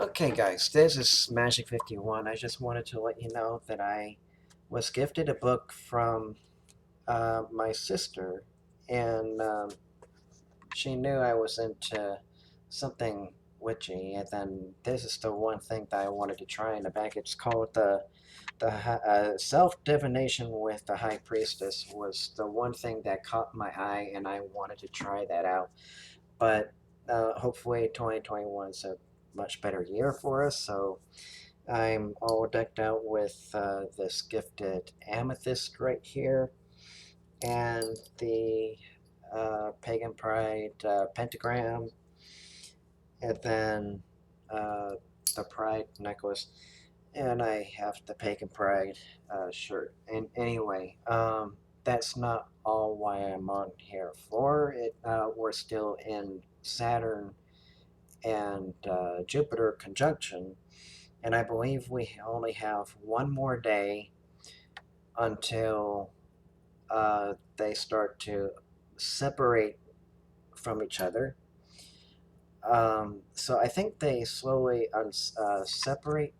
Okay, guys, this is Magic 51. I just wanted to let you know that I was gifted a book from my sister, and she knew I was into something witchy. And then this is the one thing that I wanted to try in the back. It's called the Self Divination with the High Priestess. Was the one thing that caught my eye, and I wanted to try that out. But hopefully, 2021 is a much better year for us. So I'm all decked out with this gifted amethyst right here and the Pagan Pride pentagram, and then uh, the Pride necklace, and I have the Pagan Pride shirt. And anyway, that's not all why I'm on here for. We're still in Saturn and Jupiter conjunction, and I believe we only have one more day until they start to separate from each other. So I think they slowly separate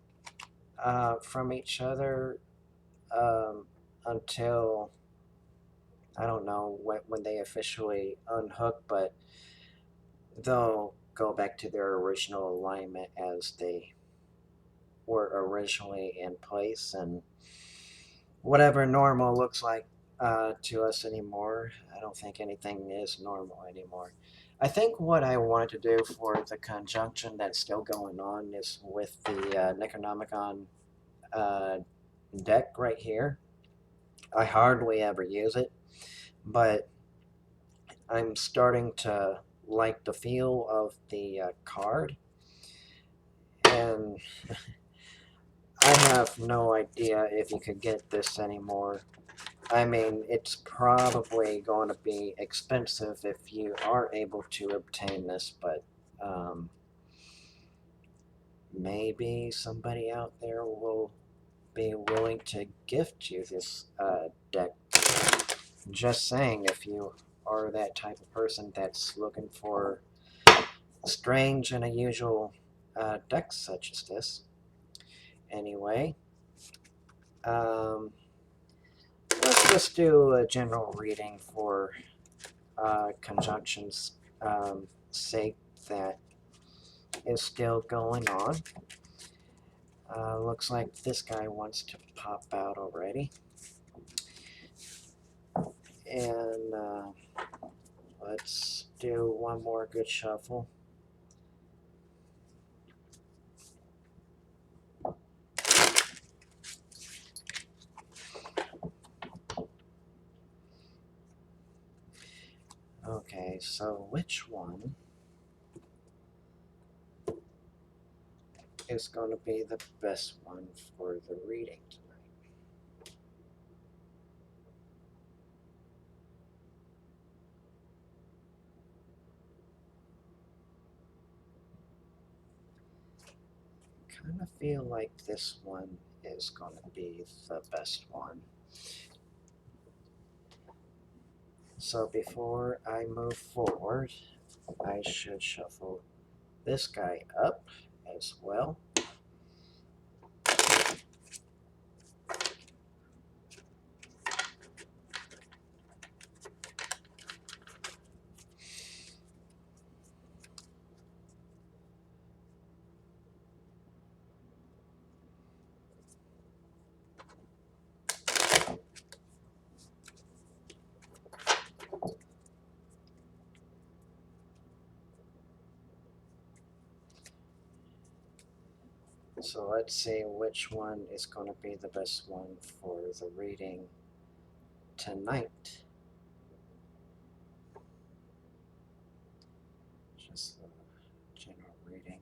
from each other um, until I don't know when they officially unhook, but they'll go back to their original alignment as they were originally in place, and whatever normal looks like to us anymore. I don't think anything is normal anymore. I think what I wanted to do for the conjunction that's still going on is with the Necronomicon uh, deck right here. I hardly ever use it, but I'm starting to like the feel of the card, and I have no idea if you could get this anymore. I mean, it's probably going to be expensive if you are able to obtain this, but um, maybe somebody out there will be willing to gift you this deck. Just saying, if you are that type of person that's looking for strange and unusual decks such as this. Anyway, um, let's just do a general reading for conjunctions sake that is still going on. Looks like this guy wants to pop out already. And let's do one more good shuffle. Okay, so which one is going to be the best one for the reading tonight? Kind of feel like this one is going to be the best one. So before I move forward, I should shuffle this guy up as well. So let's see which one is going to be the best one for the reading tonight. Just the general reading.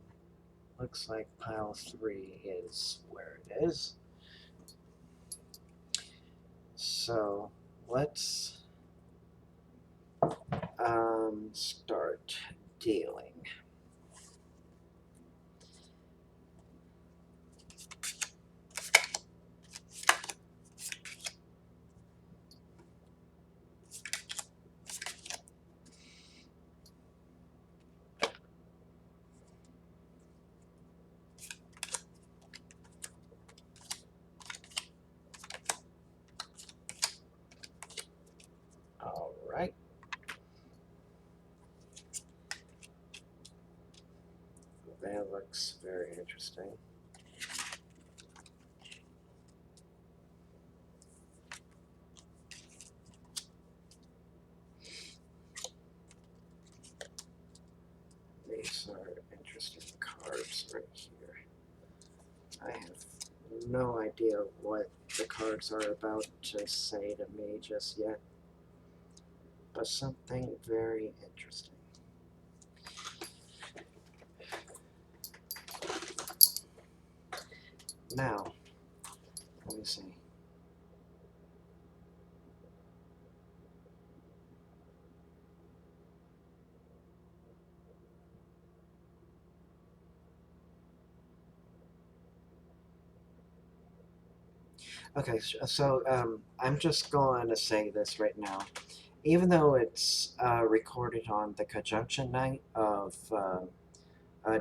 Looks like pile 3 is where it is. So let's start dealing. It looks very interesting. These are interesting cards right here. I have no idea what the cards are about to say to me just yet, but something very interesting. Now, let me see. Okay, so I'm just going to say this right now. Even though it's recorded on the conjunction night of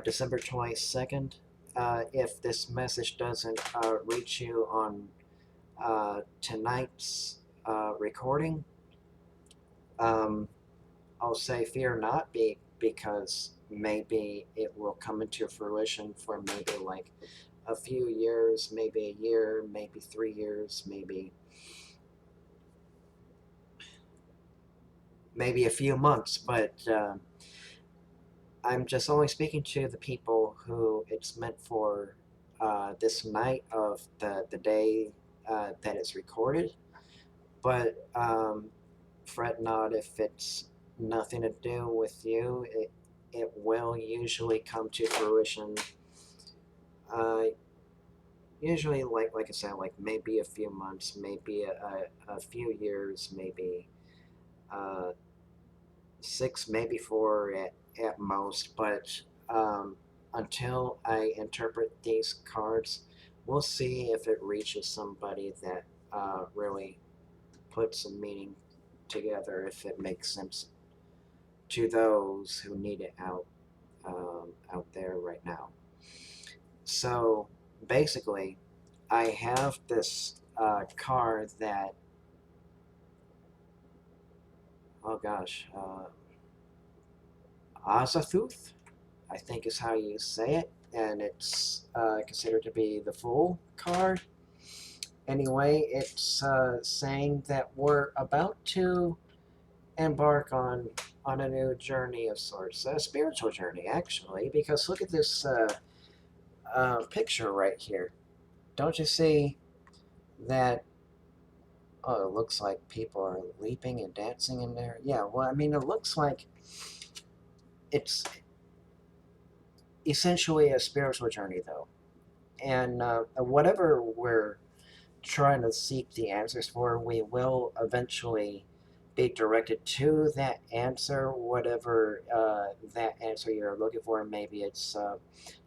December 22nd, if this message doesn't reach you on tonight's recording, um, I'll say fear not, because maybe it will come into fruition for maybe like a few years, maybe a year, maybe 3 years, maybe a few months, but I'm just only speaking to the people who it's meant for this night of the day that it's recorded. But fret not if it's nothing to do with you. It will usually come to fruition. Uh, Usually, like I said, like maybe a few months, maybe a few years, maybe uh, 6, maybe 4 at most. But until I interpret these cards, we'll see if it reaches somebody that really puts some meaning together, if it makes sense to those who need it out there right now. So basically, I have this card that, oh gosh, Azathuth, I think is how you say it, and it's considered to be the Fool card. Anyway, it's saying that we're about to embark on a new journey of sorts, a spiritual journey actually, because look at this picture right here. Don't you see that? Oh, it looks like people are leaping and dancing in there. Yeah, well, I mean, it looks like it's essentially a spiritual journey, though. And whatever we're trying to seek the answers for, we will eventually be directed to that answer, whatever that answer you're looking for. Maybe it's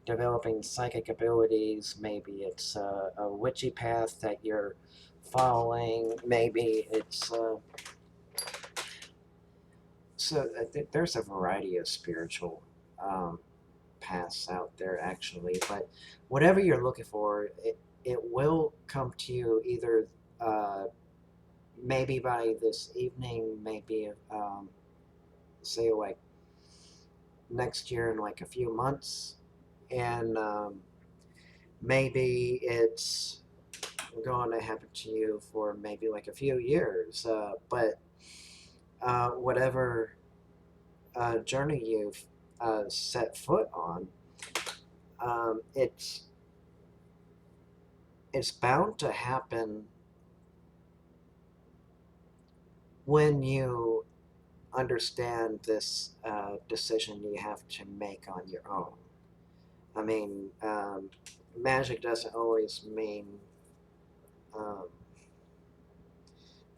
developing psychic abilities, maybe it's a witchy path that you're following, maybe it's there's a variety of spiritual um, paths out there actually, but whatever you're looking for, it will come to you either uh, maybe by this evening, maybe say like next year in like a few months, and maybe it's going to happen to you for maybe like a few years. But whatever journey you've set foot on, it's bound to happen when you understand this decision you have to make on your own. I mean, magic doesn't always mean um,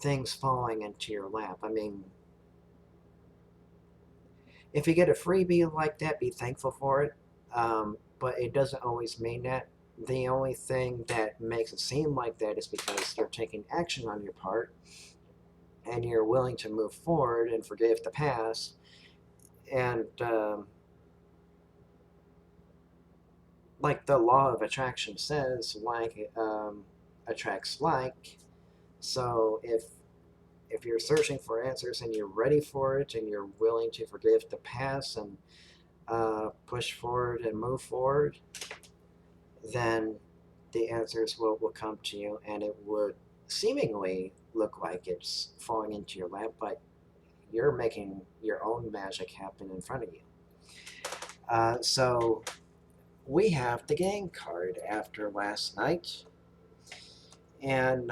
things falling into your lap. I mean, if you get a freebie like that, be thankful for it. But it doesn't always mean that. The only thing that makes it seem like that is because you're taking action on your part and you're willing to move forward and forgive the past. And like the law of attraction says, like attracts like. So if you're searching for answers and you're ready for it and you're willing to forgive the past and push forward and move forward, then the answers will come to you, and it would seemingly look like it's falling into your lap, but you're making your own magic happen in front of you. So we have the game card after last night, and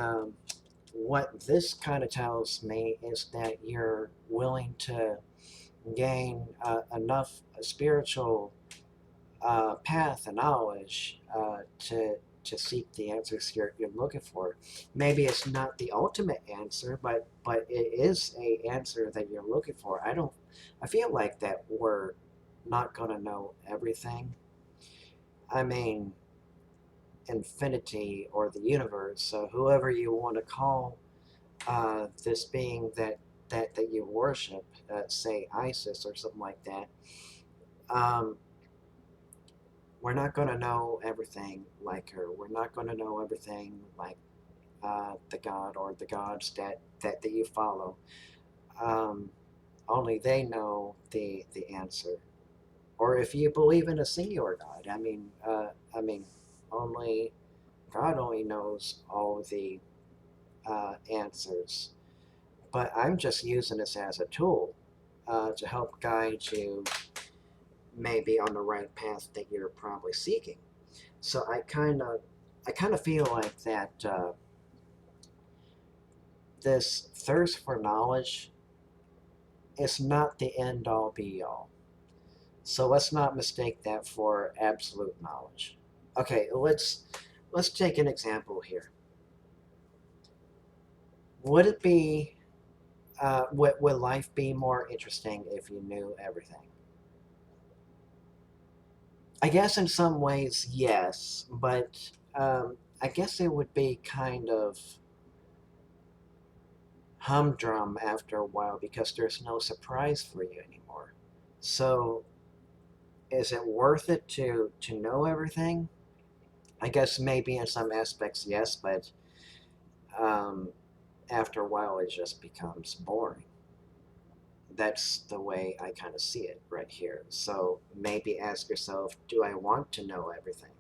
what this kind of tells me is that you're willing to gain enough spiritual path and knowledge to seek the answers you're looking for. Maybe it's not the ultimate answer, but it is a answer that you're looking for. I feel like that we're not gonna know everything. I mean, infinity or the universe. So whoever you want to call this being that you worship, say Isis or something like that. Um, we're not going to know everything like her. We're not going to know everything like the god or the gods that you follow. Um, only they know the answer. Or if you believe in a singular god, I mean, only God only knows all the answers. But I'm just using this as a tool to help guide you maybe on the right path that you're probably seeking. So I kind of feel like that this thirst for knowledge is not the end all be all. So let's not mistake that for absolute knowledge. Okay, let's take an example here. Would it be would life be more interesting if you knew everything? I guess in some ways, yes, but I guess it would be kind of humdrum after a while because there's no surprise for you anymore. So, is it worth it to know everything? I guess maybe in some aspects, yes, but um, after a while, it just becomes boring. That's the way I kind of see it right here. So maybe ask yourself, do I want to know everything?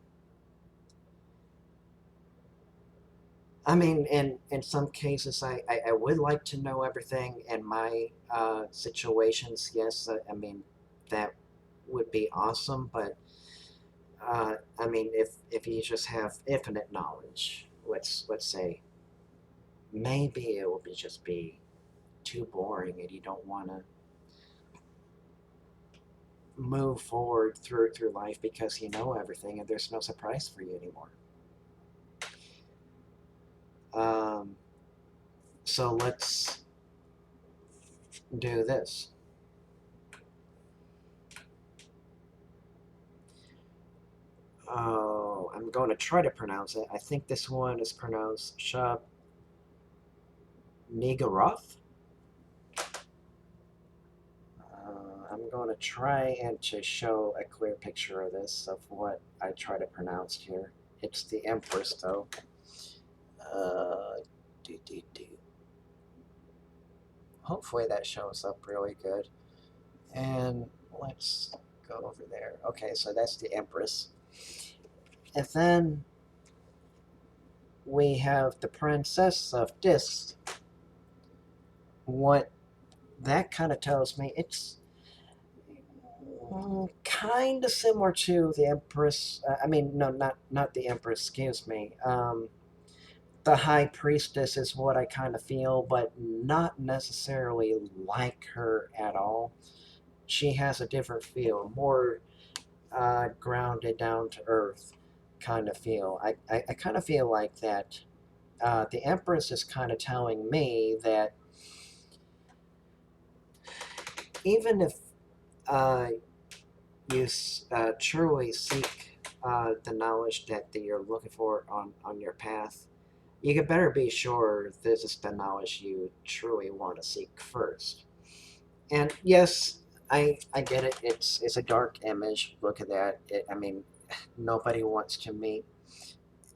I mean, in some cases, I would like to know everything. In my situations, yes, I mean, that would be awesome. But I mean, if you just have infinite knowledge, let's say, maybe it will be just be too boring, and you don't want to move forward through life because you know everything, and there's no surprise for you anymore. Um, so let's do this. Oh, I'm going to try to pronounce it. I think this one is pronounced Shab Nigaroth. I'm going to try and to show a clear picture of this, of what I try to pronounce here. It's the Empress, though. Uh, do, do, do. Hopefully that shows up really good. And let's go over there. Okay, so that's the Empress. And then we have the Princess of Discs. What that kind of tells me, it's kind of similar to the Empress. I mean, no, not the Empress. Excuse me. The High Priestess is what I kind of feel, but not necessarily like her at all. She has a different feel, more grounded, down to earth kind of feel. I kind of feel like that. The Empress is kind of telling me that even if uh, you truly seek the knowledge that you're looking for on your path, you can better be sure this is the knowledge you truly want to seek first. And yes, I get it. It's a dark image. Look at that. I mean, nobody wants to meet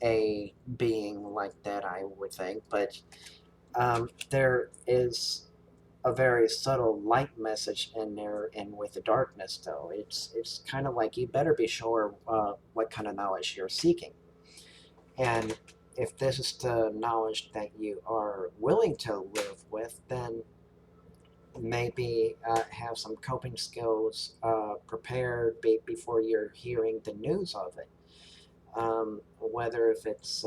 a being like that, I would think. But there is a very subtle light message in there, and with the darkness, though, it's kind of like you better be sure what kind of knowledge you're seeking. And if this is the knowledge that you are willing to live with, then maybe have some coping skills prepared before you're hearing the news of it. Whether if it's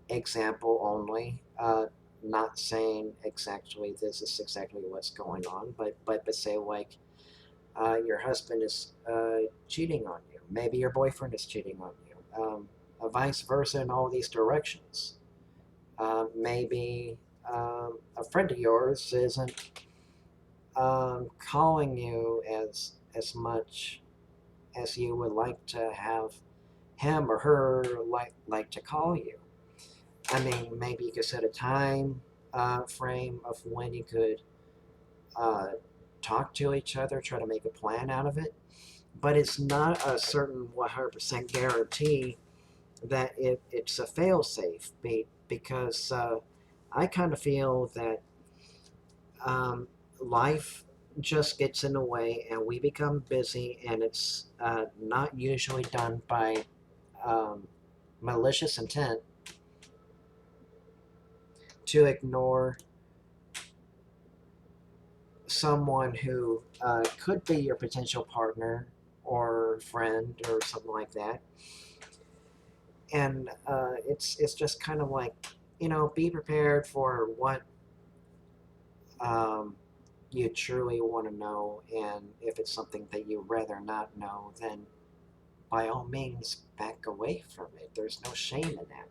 example only, not saying exactly this is exactly what's going on, but say like your husband is cheating on you, maybe your boyfriend is cheating on you, vice versa in all these directions. Maybe a friend of yours isn't calling you as much as you would like to have him or her like to call you. I mean, maybe you could set a time frame of when you could uh, talk to each other, try to make a plan out of it. But it's not a certain 100% guarantee that it's a fail safe because I kind of feel that um, life just gets in the way and we become busy, and it's not usually done by um, malicious intent to ignore someone who could be your potential partner or friend or something like that. And it's just kind of like, be prepared for what um, you truly want to know, and if it's something that you rather not know, then by all means back away from it. There's no shame in that.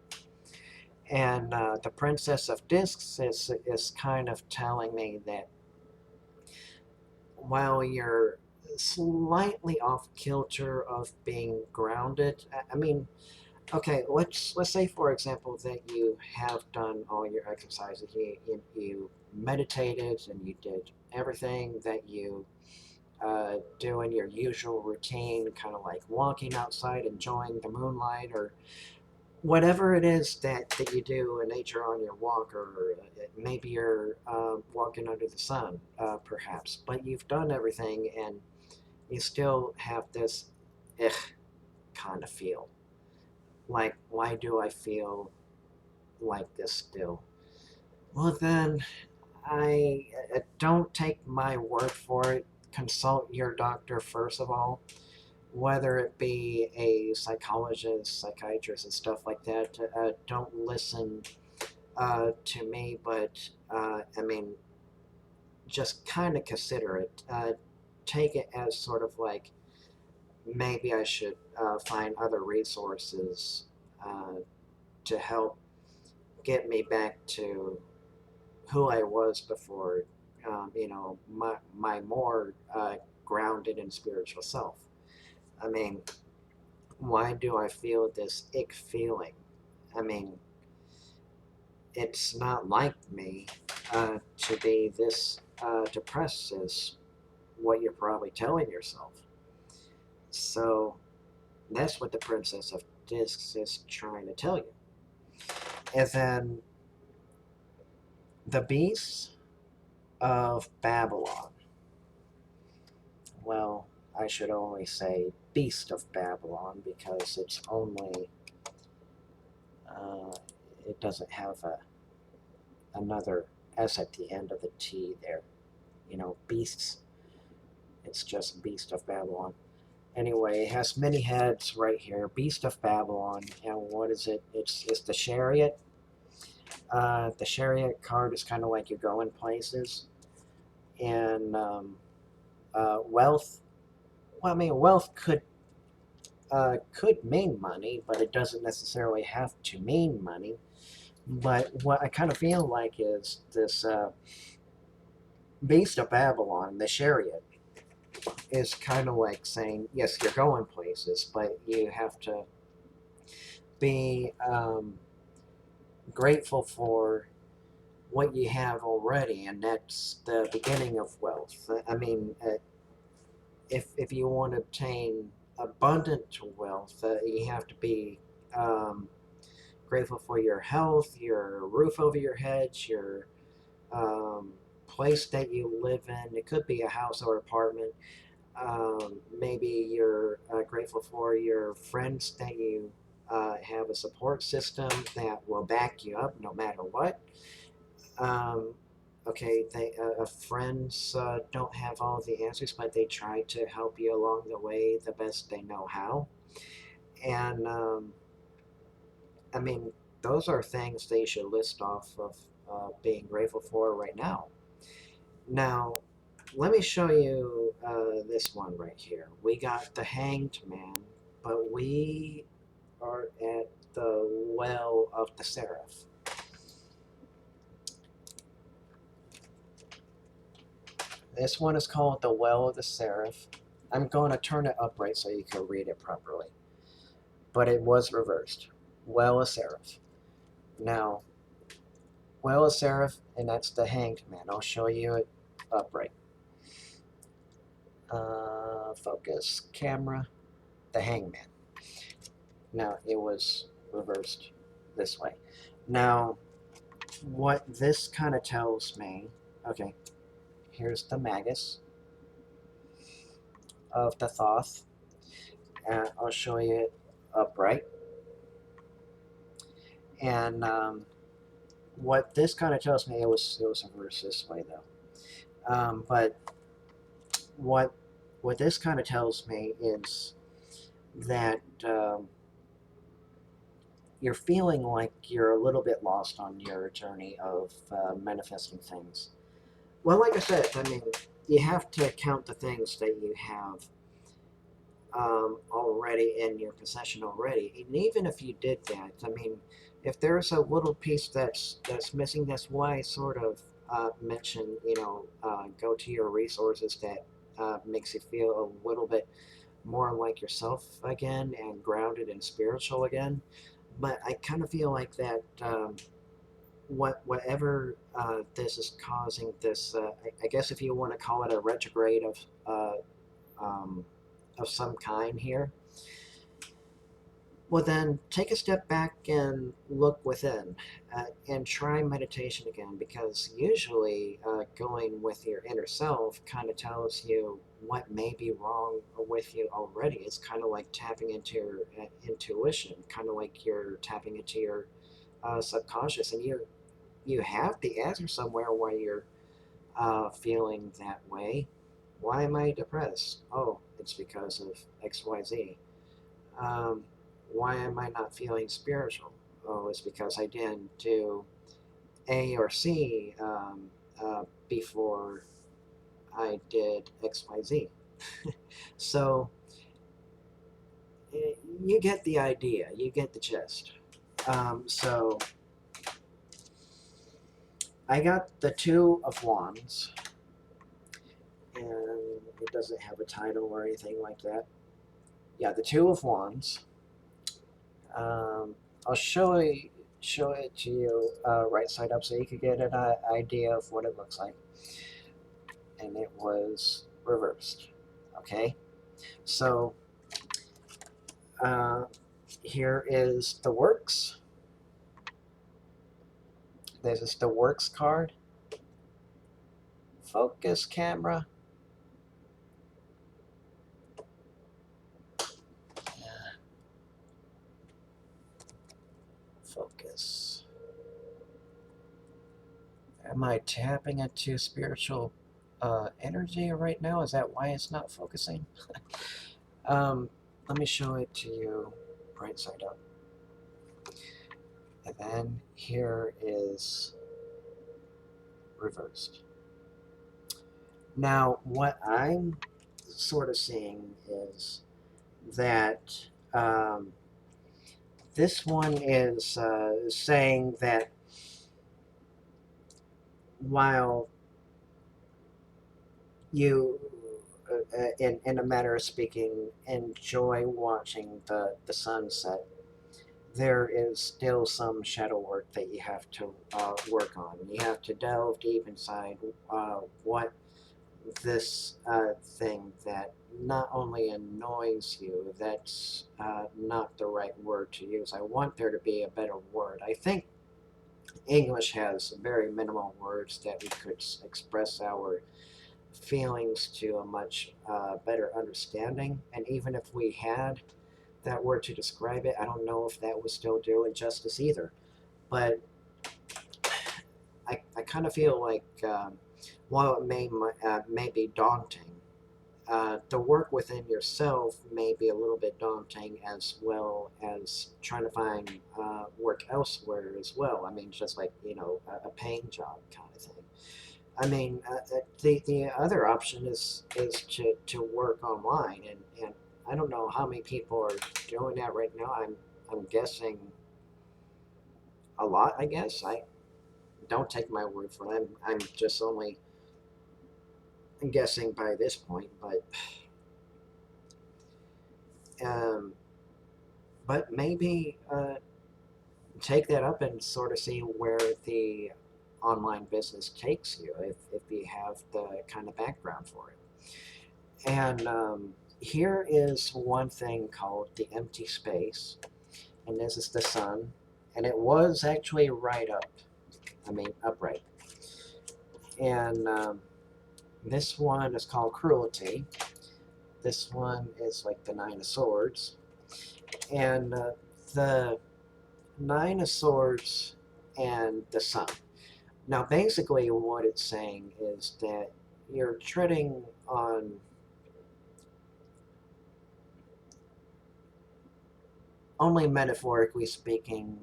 And the Princess of Discs is kind of telling me that while you're slightly off kilter of being grounded, I mean, okay, let's say for example that you have done all your exercises, you meditated and you did everything that you do in your usual routine, kind of like walking outside, enjoying the moonlight, or whatever it is that you do in nature on your walk, or maybe you're walking under the sun, perhaps. But you've done everything, and you still have this eh, kind of feel. Like, why do I feel like this still? Well, then, don't take my word for it. Consult your doctor first of all, whether it be a psychologist, psychiatrist, and stuff like that. Don't listen to me, but I mean, just kind of consider it. Take it as sort of like maybe I should find other resources to help get me back to who I was before. My more grounded and spiritual self. I mean, why do I feel this ick feeling? I mean, it's not like me to be this depressed, is what you're probably telling yourself. So that's what the Princess of Discs is trying to tell you. And then the Beast of Babylon. Well, I should only say Beast of Babylon because it's only, uh, it doesn't have another S at the end of the T there. Beasts. It's just Beast of Babylon. Anyway, it has many heads right here. Beast of Babylon. And what is it? It's the Chariot. The Chariot card is kind of like you're going places. And wealth. Well, I mean, wealth could mean money, but it doesn't necessarily have to mean money. But what I kind of feel like is this Beast of Babylon, the Chariot, is kind of like saying, yes, you're going places, but you have to be grateful for what you have already, and that's the beginning of wealth. I mean, if you want to obtain abundant wealth, you have to be grateful for your health, your roof over your head, your place that you live in. It could be a house or apartment. Maybe you're grateful for your friends that you have a support system that will back you up no matter what. Um, okay, friends don't have all the answers, but they try to help you along the way the best they know how. And I mean, those are things they should list off of being grateful for right now. Now, let me show you this one right here. We got the Hanged Man, but we are at the Well of the Seraph. This one is called the Well of the Seraph. I'm going to turn it upright so you can read it properly. But it was reversed. Well of Seraph. Now, Well of Seraph, and that's the Hanged Man. I'll show you it upright. Focus, camera, the Hangman. Now, it was reversed this way. Now, what this kind of tells me, okay, here's the Magus of the Thoth. I'll show you it upright. And what this kind of tells me, it was reversed this way though. But what this kind of tells me is that you're feeling like you're a little bit lost on your journey of manifesting things. Well, like I said, I mean, you have to count the things that you have already in your possession already. And even if you did that, I mean, if there's a little piece that's missing, that's why I sort of mention, go to your resources that makes you feel a little bit more like yourself again and grounded and spiritual again. But I kind of feel like that whatever this is causing this, I guess if you want to call it a retrograde of some kind here, well then take a step back and look within and try meditation again, because usually going with your inner self kind of tells you what may be wrong with you already. It's kind of like tapping into your intuition, kind of like you're tapping into your subconscious, and you have the answer somewhere why you're feeling that way. Why am I depressed? Oh, it's because of XYZ. Um, why am I not feeling spiritual? Oh, it's because I didn't do A or C before I did XYZ. So you get the idea, you get the gist. So I got the Two of Wands, and it doesn't have a title or anything like that. Yeah, the Two of Wands. I'll show it to you right side up so you could get an idea of what it looks like. And it was reversed. Okay, so here is the Works. This is the Works card. Focus, camera. Focus. Am I tapping into spiritual energy right now? Is that why it's not focusing? Let me show it to you right side up. And then here is reversed. Now, what I'm sort of seeing is that this one is saying that while you, in a manner of speaking, enjoy watching the sunset, there is still some shadow work that you have to work on. You have to delve deep inside what this thing that not only annoys you, that's not the right word to use. I want there to be a better word. I think English has very minimal words that we could express our feelings to a much better understanding. And even if we had that word to describe it, I don't know if that would still do it justice either. But I kind of feel like while it may be daunting, the work within yourself may be a little bit daunting as well as trying to find work elsewhere as well. I mean, just like, a paying job kind of thing. I mean, the other option is to work online, and I don't know how many people are doing that right now. I'm guessing a lot. I guess I don't take my word for it. I'm just only guessing by this point, um, but maybe take that up and sort of see where the online business takes you if you have the kind of background for it. And here is one thing called the empty space, and this is the sun, and it was actually right up. I mean, upright. And this one is called cruelty. This one is like the Nine of Swords, and the Nine of Swords and the Sun. Now, basically, what it's saying is that you're treading on only metaphorically speaking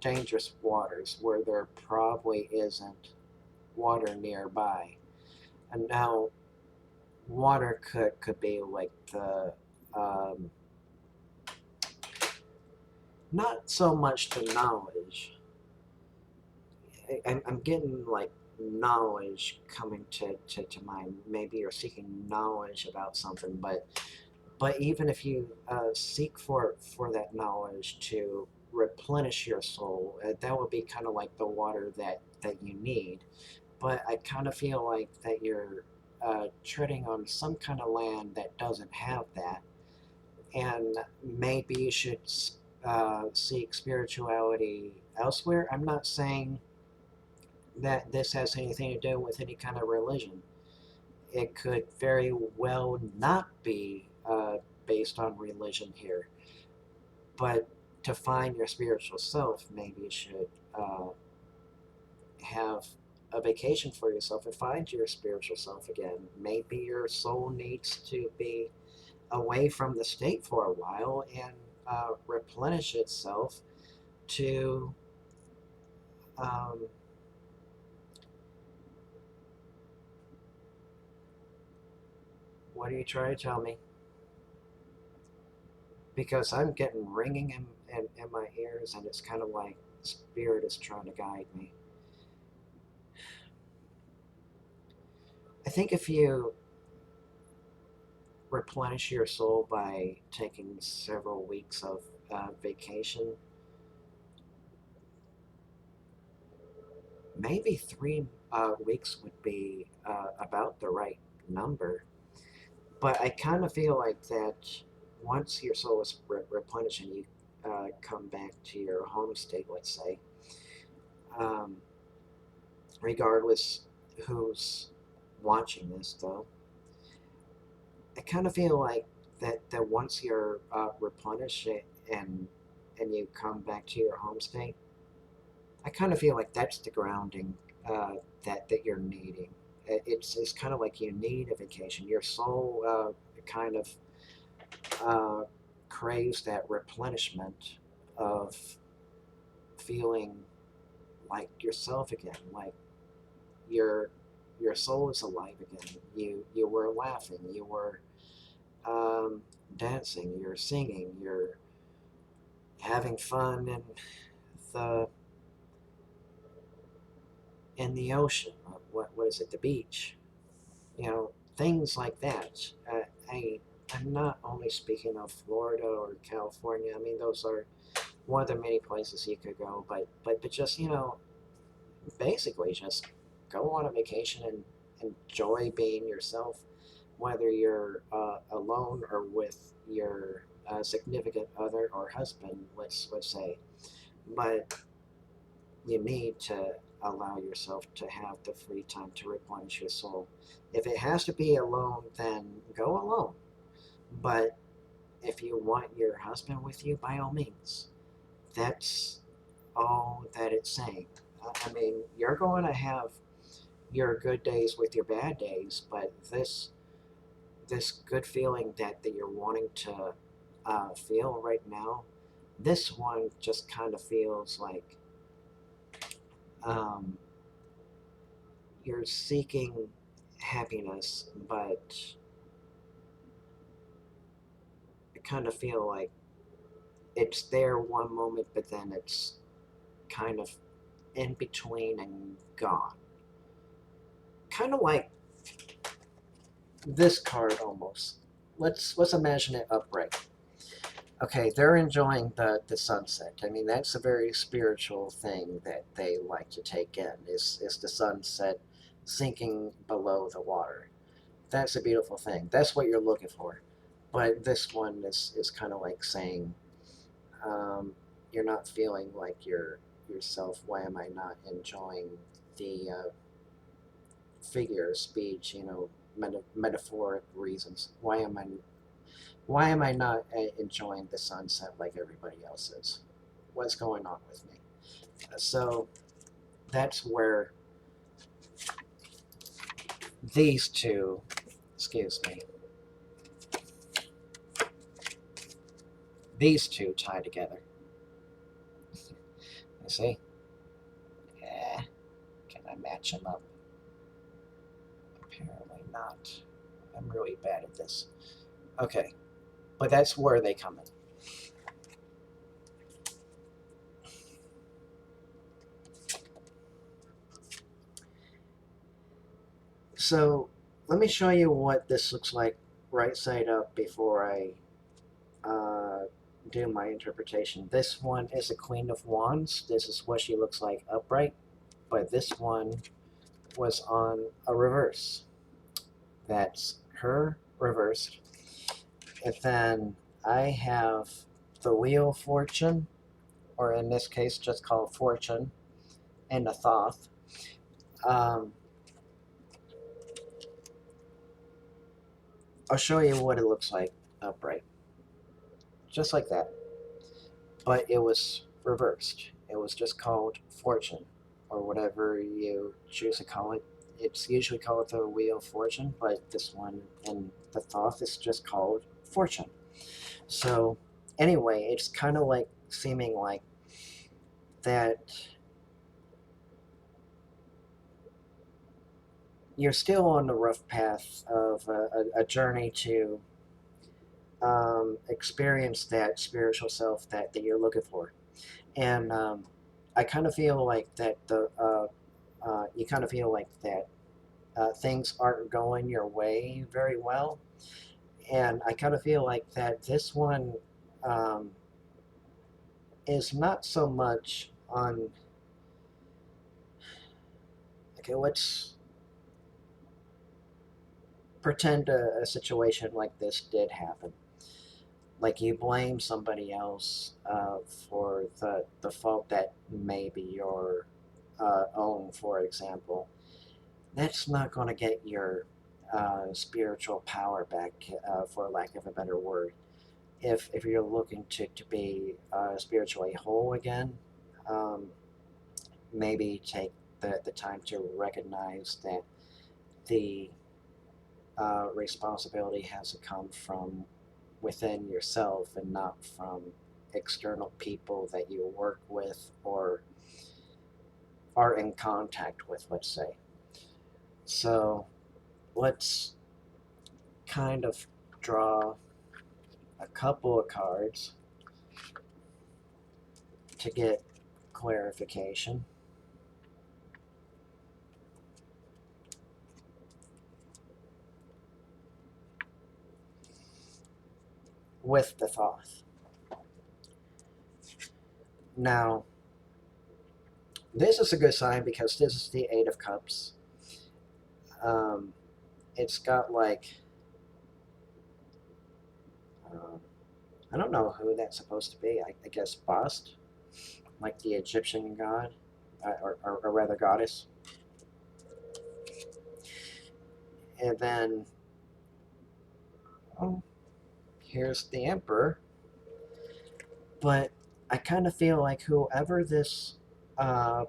dangerous waters where there probably isn't water nearby. And now, water could be like the not so much the knowledge. I'm getting like knowledge coming to mind. Maybe you're seeking knowledge about something, but even if you seek for that knowledge to replenish your soul, that would be kind of like the water that you need. But I kind of feel like that you're treading on some kind of land that doesn't have that, and maybe you should seek spirituality elsewhere. I'm not saying that this has anything to do with any kind of religion. It could very well not be based on religion here, but to find your spiritual self, maybe you should have a vacation for yourself and find your spiritual self again. Maybe your soul needs to be away from the state for a while and replenish itself to um, what are you trying to tell me? Because I'm getting ringing in my ears, and it's kind of like spirit is trying to guide me. I think if you replenish your soul by taking several weeks of vacation, maybe 3 weeks would be about the right number. But I kind of feel like that once your soul is replenished and you come back to your home state, let's say, um, regardless who's watching this, though, I kind of feel like that once you're replenished and you come back to your home state, I kind of feel like that's the grounding that you're needing. It's kind of like you need a vacation. Your soul kind of uh, craves that replenishment of feeling like yourself again, like your your soul is alive again. You were laughing, you were dancing, you're singing, you're having fun the in the ocean. What is it? The beach. Things like that. I'm not only speaking of Florida or California. I mean, those are one of the many places you could go. But just basically just go on a vacation and enjoy being yourself, whether you're alone or with your significant other or husband. Let's say, but you need to allow yourself to have the free time to replenish your soul. If it has to be alone, then go alone. But if you want your husband with you, by all means. That's all that it's saying. I mean, you're going to have your good days with your bad days, but this good feeling that you're wanting to feel right now, this one just kind of feels like um, you're seeking happiness, but I kind of feel like it's there one moment, but then it's kind of in between and gone. Kind of like this card almost. Let's imagine it upright. Okay, they're enjoying the sunset. I mean, that's a very spiritual thing that they like to take in. Is the sunset sinking below the water? That's a beautiful thing. That's what you're looking for. But this one is kind of like saying, um, you're not feeling like yourself. Why am I not enjoying the figure of speech? Metaphoric reasons. Why am I not enjoying the sunset like everybody else is? What's going on with me? So that's where these two, excuse me, these two tie together. You see? Eh, can I match them up? Apparently not. I'm really bad at this. Okay, but that's where they come in. So let me show you what this looks like right side up before I uh, do my interpretation. This one is a Queen of Wands. This is what she looks like upright, but this one was on a reverse. That's her reversed. And then I have the Wheel of Fortune, or in this case, just called Fortune, and the Thoth. Um, I'll show you what it looks like upright, just like that. But it was reversed. It was just called Fortune, or whatever you choose to call it. It's usually called the Wheel of Fortune, but this one in the Thoth is just called Fortune. So, anyway, it's kind of like seeming like that you're still on the rough path of a journey to experience that spiritual self that you're looking for. And I kind of feel like that you kind of feel like that things aren't going your way very well. And I kind of feel like that this one um, is not so much on. Okay, let's pretend a situation like this did happen. Like you blame somebody else for the fault that may be your own, for example. That's not going to get your spiritual power back, for lack of a better word. If you're looking to be spiritually whole again, um, maybe take the time to recognize that the responsibility has to come from within yourself and not from external people that you work with or are in contact with, let's say. So let's kind of draw a couple of cards to get clarification. With the Thoth. Now, this is a good sign because this is the Eight of Cups. Um, it's got like, um, I don't know who that's supposed to be. I guess Bast, like the Egyptian god. or rather goddess. And then, oh, here's the emperor. But I kind of feel like whoever this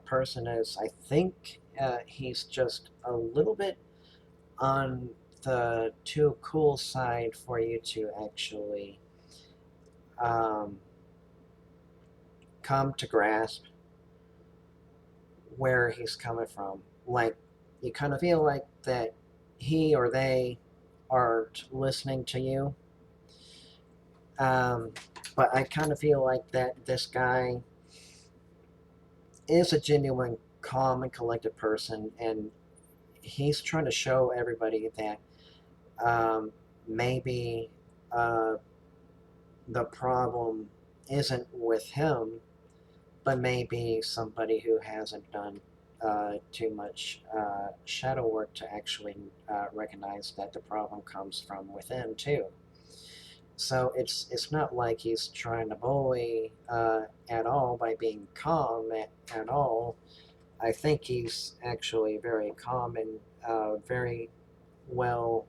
person is, I think he's just a little bit on the too cool side for you to actually um, come to grasp where he's coming from. Like, you kind of feel like that he or they aren't listening to you. Um, but I kind of feel like that this guy is a genuine, calm, and collected person, and he's trying to show everybody that um, maybe uh, the problem isn't with him, but maybe somebody who hasn't done too much shadow work to actually recognize that the problem comes from within too. So it's not like he's trying to bully at all by being calm at all. I think he's actually very calm and very well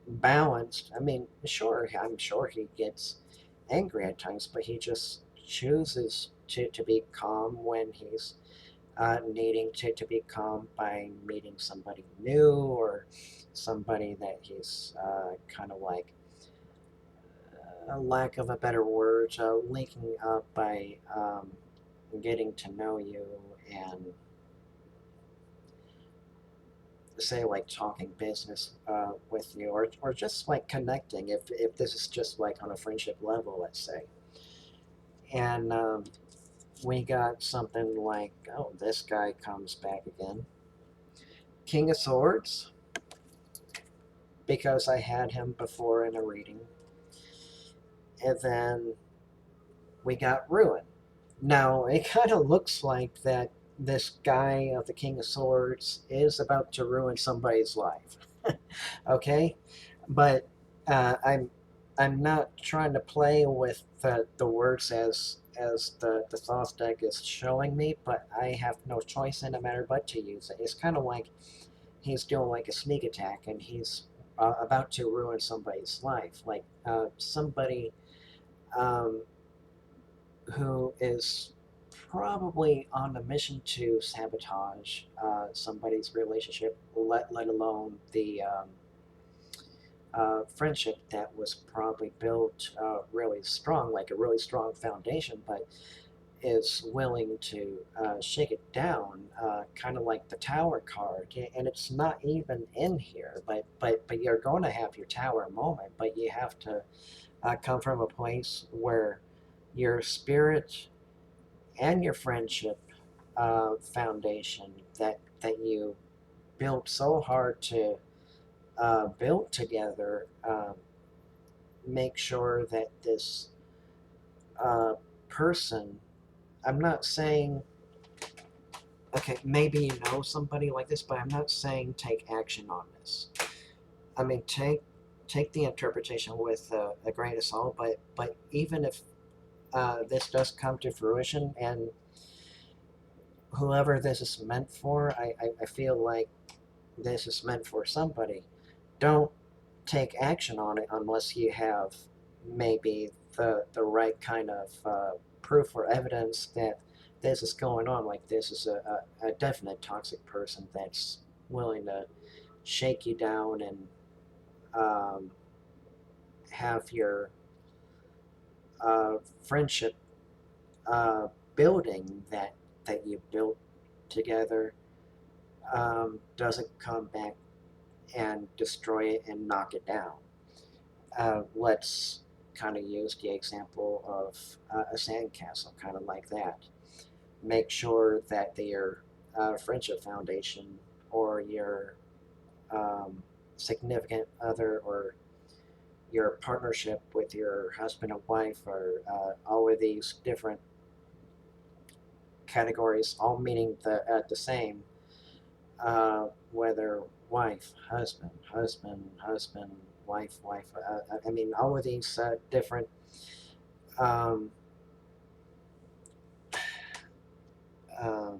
balanced. I mean, sure, I'm sure he gets angry at times, but he just chooses to be calm when he's needing to be calm by meeting somebody new or somebody that he's kind of like, a lack of a better word, linking up by getting to know you and say like talking business with you or just like connecting if this is just like on a friendship level, let's say. And we got something like, oh, this guy comes back again, King of Swords, because I had him before in a reading. And then we got Ruin. Now it kind of looks like that this guy of the King of Swords is about to ruin somebody's life. Okay, but I'm not trying to play with the words as the Thoth deck is showing me, but I have no choice in the matter but to use it. It's kind of like he's doing like a sneak attack, and he's about to ruin somebody's life, like somebody um, who is probably on a mission to sabotage somebody's relationship, let alone the friendship that was probably built really strong, like a really strong foundation, but is willing to shake it down, kind of like the tower card. And it's not even in here, but you're going to have your tower moment, but you have to come from a place where your spirit and your friendship foundation that you built so hard to build together, make sure that this uh, person, I'm not saying, okay, maybe you know somebody like this, but I'm not saying take action on this. I mean, take the interpretation with a grain of salt, but even if this does come to fruition and whoever this is meant for, I feel like this is meant for somebody. Don't take action on it unless you have maybe the right kind of proof or evidence that this is going on. Like this is a definite toxic person that's willing to shake you down and um, have your friendship uh, building that you built together doesn't come back and destroy it and knock it down. Let's kind of use the example of a sandcastle, kind of like that. Make sure that your friendship foundation or your um, significant other or your partnership with your husband and wife or all of these different categories, all meaning the same, whether wife, husband, husband, husband, wife, wife. I mean, all of these different um, um,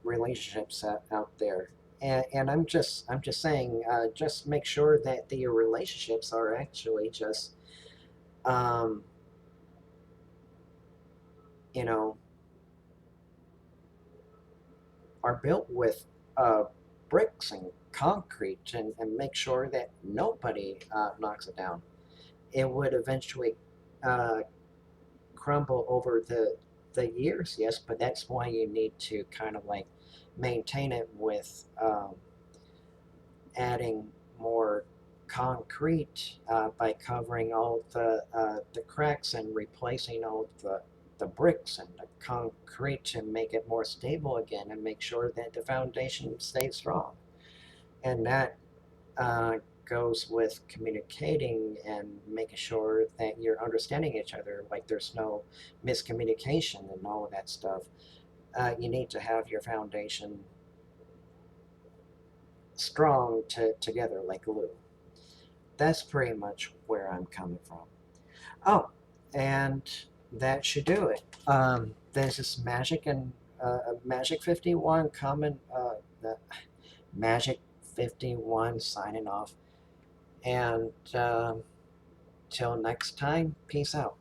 relationships out there. And I'm just saying, just make sure that your relationships are actually just, um, you know, are built with bricks and concrete, and make sure that nobody knocks it down. It would eventually uh, crumble over the years, yes, but that's why you need to kind of like maintain it with adding more concrete by covering all the cracks and replacing all the bricks and the concrete to make it more stable again and make sure that the foundation stays strong. And that uh, goes with communicating and making sure that you're understanding each other, like there's no miscommunication and all of that stuff. You need to have your foundation strong together like glue. That's pretty much where I'm coming from. Oh, and that should do it. There's this Magic 51 comment, the Magic 51 signing off. And till next time, peace out.